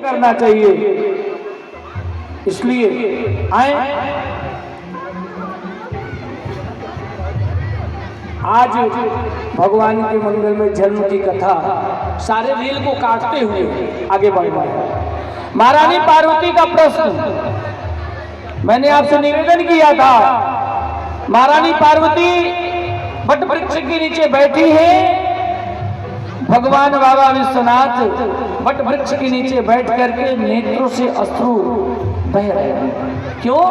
करना चाहिए। इसलिए आए आज भगवान के मंदिर में जन्म की कथा सारे रील को काटते हुए आगे बढ़ना है। महारानी पार्वती का प्रश्न मैंने आपसे निवेदन किया था। महारानी पार्वती वट वृक्ष के नीचे बैठी है। भगवान बाबा विश्वनाथ वट वृक्ष के नीचे बैठ करके नेत्रों से अश्रु बह रहे हैं। क्यों?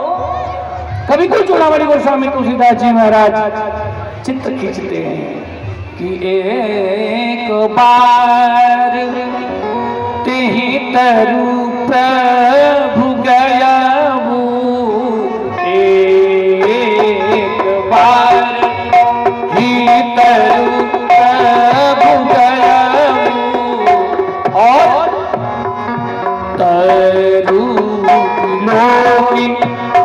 कभी कोई चूड़ामणि गोस्वामी तुलसीदास जी महाराज चित्र खींचते हैं कि एक बार तेहि तरु प्रभु गया एक बार ही तरु प्रभु गया और तरु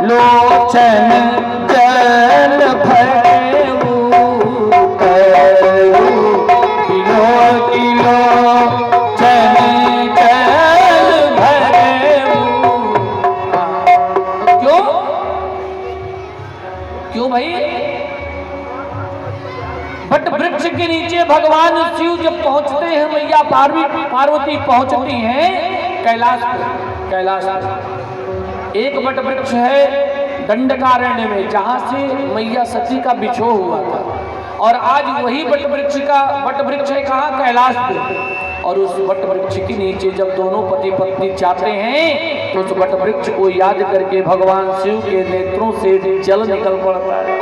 लोचन जल भरे के नीचे भगवान शिव जब पहुंचते हैं, मैया पार्वती पहुंचती हैं कैलाश एक वट वृक्ष है दंडकारण्य में, जहां से मैया सती का बिछोह हुआ था। और आज वही वट वृक्ष है कहाँ? कैलाश पे। और उस वट वृक्ष के नीचे जब दोनों पति पत्नी जाते हैं तो उस वट वृक्ष को याद करके भगवान शिव के नेत्रों से जल निकल पड़ता है।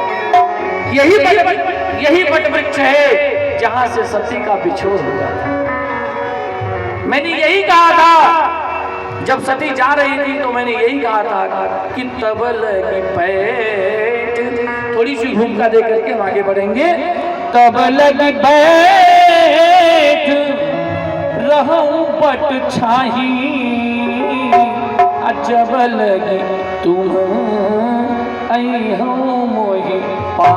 यही वट वृक्ष है जहां से सती का बिछोह हुआ था। मैंने यही कहा था जब सती जा रही थी, तो मैंने यही कहा था कि तबल की पैठ, थोड़ी सी भूमिका दे करके हम आगे बढ़ेंगे। तबल की पैठ रहूं बट छाही, अजब लगी तुम आई हो मोहि पा।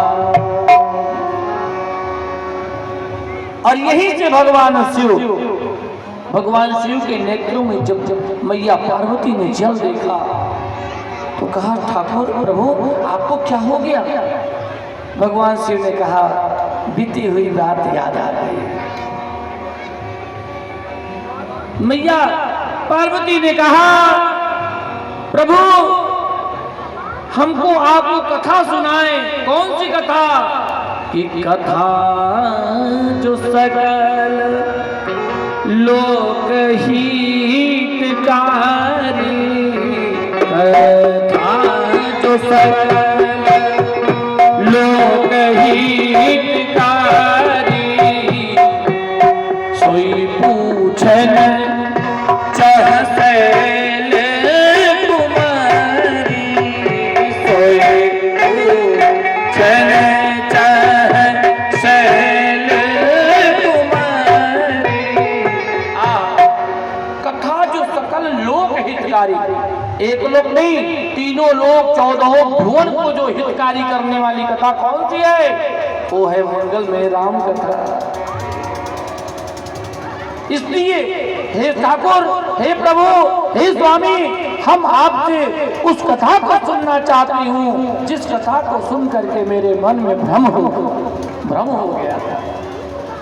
और यही से भगवान शिव के नेत्रों में जब मैया पार्वती ने जल देखा तो कहा, ठाकुर प्रभु आपको क्या हो गया? भगवान शिव ने कहा, बीती हुई बात याद आ गई। मैया पार्वती ने कहा, प्रभु हमको आप कथा सुनाएं। कौन सी कथा? कि कथा जो सकल लोक हितकारी, कथा जो सकल लोक हितकारी, सोई पूछन चह सैल कुमारी, सोई पूछन एक लोग नहीं, तीनों लोग 14 भुवन को जो हितकारी करने वाली कथा कौन सी है? वो है मंगल में राम कथा। इसलिए हे ठाकुर, हे प्रभु, हे स्वामी, हम आपसे उस कथा को सुनना चाहती हूँ जिस कथा को सुन करके मेरे मन में भ्रम हो गया था।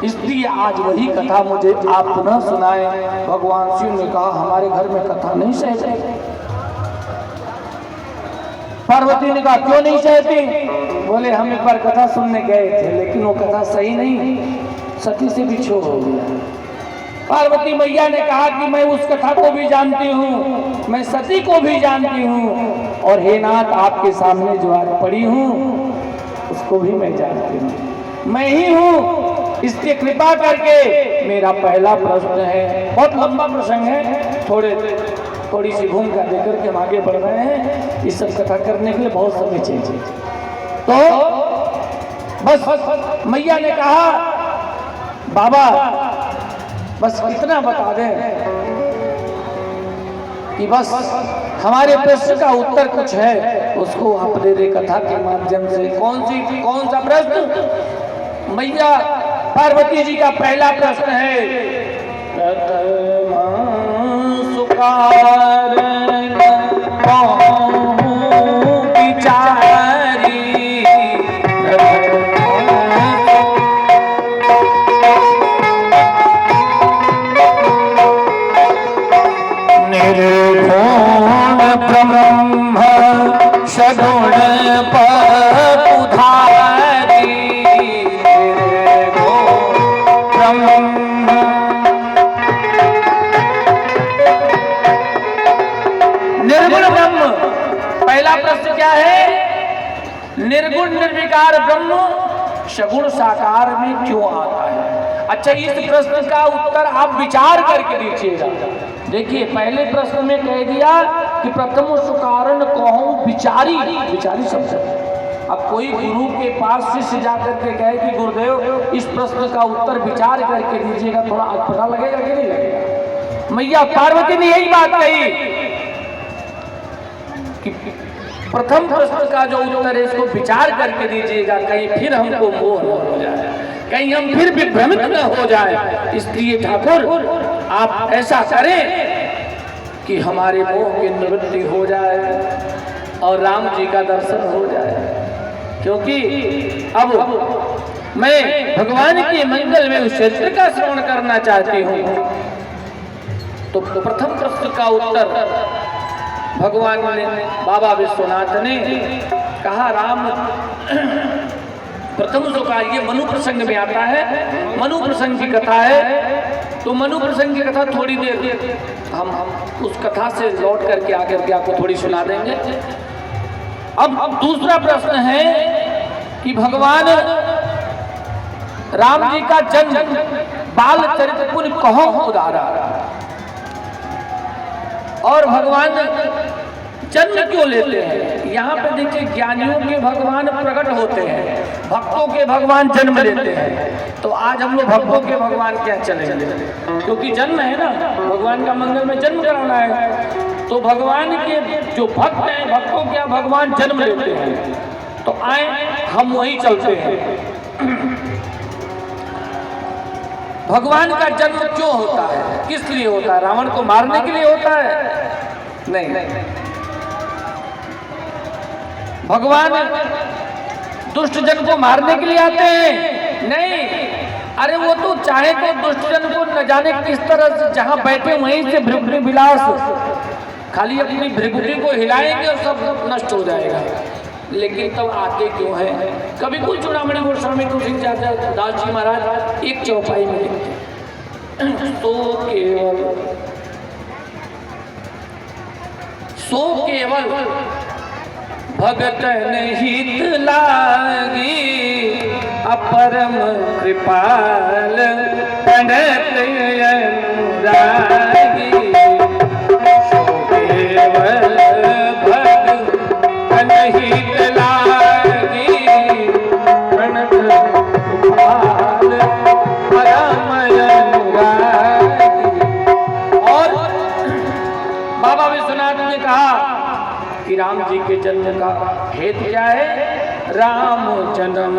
इसलिए आज वही कथा मुझे आप पुनः सुनाए। भगवान शिव ने कहा, हमारे घर में कथा नहीं सह जाएगी। पार्वती ने कहा, क्यों नहीं सहती? बोले, हम एक बार कथा सुनने गए थे, लेकिन वो कथा सही नहीं, सती से बिछोह हो गया। पार्वती मैया ने कहा कि मैं उस कथा को भी जानती हूँ, मैं सती को भी जानती हूँ, और हे नाथ आपके सामने जो आज पड़ी हूँ उसको भी मैं जानती हूँ, मैं ही हूँ। इसलिए कृपा करके मेरा पहला प्रश्न है, बहुत लंबा प्रसंग है, थोड़ी सी भूमिका देकर के हम आगे बढ़ रहे हैं। इस सब कथा करने के लिए बहुत समय चाहिए। तो बस मैया ने कहा, बाबा बस इतना बता दें कि बस हमारे प्रश्न का उत्तर कुछ है, उसको आप दे दे कथा के माध्यम से। कौन सा प्रश्न? मैया पार्वती जी का पहला प्रश्न है, कारण कहूँ विचारी निर्गुण ब्रह्म सगुण पधारी निर्गुण ब्रह्म। पहला प्रश्न क्या है? निर्गुण निर्विकार ब्रह्म सगुण साकार में क्यों आता है? अच्छा, इस प्रश्न का उत्तर आप विचार करके दीजिएगा। देखिए, पहले प्रश्न में कह दिया कि प्रथम सुकारण कहूँ विचारी, विचारी शब्द। अब कोई गुरु के पास शिष्य जाकर के कहे कि गुरुदेव इस प्रश्न का उत्तर विचार करके दीजिएगा, थोड़ा पता लगेगा कि नहीं लगेगा? मैया पार्वती ने यही बात कही कि प्रथम प्रश्न का जो उत्तर है इसको विचार करके दीजिएगा, कहीं फिर हमको मोह न हो जाए, कहीं हम फिर विभ्रमित न हो जाए। इसलिए ठाकुर आप ऐसा करें कि हमारे मोह की निवृत्ति हो जाए और राम जी का दर्शन हो जाए। क्योंकि अब मैं भगवान के मंगल में उस चरित्र का श्रवण करना चाहती हूँ। तो प्रथम प्रश्न का उत्तर भगवान ने, बाबा विश्वनाथ ने कहा, राम प्रथम जो का ये मनु प्रसंग में आता है, मनु प्रसंग की कथा है। तो मनु प्रसंग की कथा थोड़ी देर हम उस कथा से लौट करके आकर के आपको थोड़ी सुना देंगे। अब दूसरा प्रश्न है कि भगवान राम जी का जन्म बाल चरित्र पुण्य कहाँ उदारा और भगवान जन्म क्यों लेते हैं? यहाँ पे देखिए, ज्ञानियों के भगवान प्रकट होते हैं, भक्तों के भगवान जन्म लेते हैं। तो आज हम लोग भक्तों के भगवान क्या चलेंगे, क्योंकि जन्म है ना, भगवान का मंगल में जन्म कराना है। तो भगवान के जो भक्त हैं, भक्तों के भगवान जन्म लेते हैं। तो आए हम वही चलते हैं। भगवान का जन्म क्यों होता है, किस लिए होता है? रावण को मारने के लिए होता है? नहीं, भगवान दुष्ट जन को मारने के लिए आते हैं? नहीं। अरे वो तो चाहे तो दुष्ट जन को न जाने किस तरह से जहां बैठे वहीं से भृगुटी विलास, खाली अपनी भृगुटी को हिलाएंगे और सब नष्ट हो जाएगा। लेकिन तब आते क्यों है? कभी कोई चूड़ामणि गोस्वामी तुलसी दास जी महाराज एक चौपाई में सो केवल भगतन हित लागी, अपरम कृपाल प्रणत अनुरागी। सो केवल भगतन हित लागी, प्रणत कृपाल परम अनुरागी। और बाबा विश्वनाथ ने कहा कि राम जी के जन्म का हेतु क्या है? राम जन्म